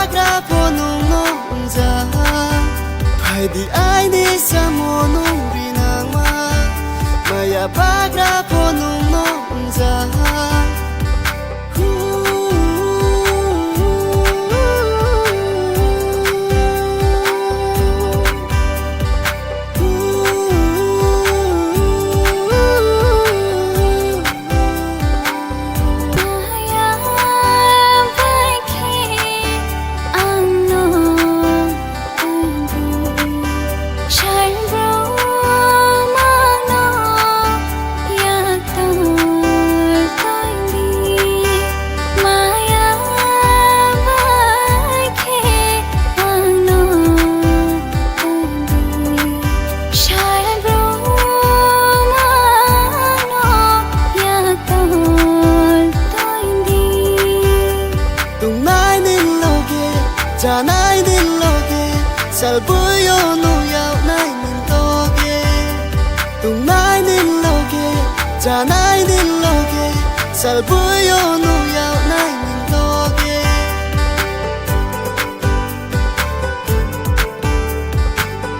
bagra ponung nong za Pai di ai ni samo nung binang ma Maya bagra ponung nong za Janai din loge salbuyo nu yau nai min toge tung nai din loge janai din loge salbuyo nu yau nai min toge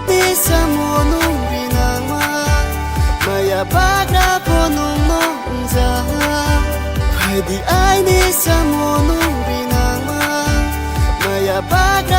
ni samo nu binang ma maya bagra ponung nong za Pai di ai ni samo nu binang ma Maya bagra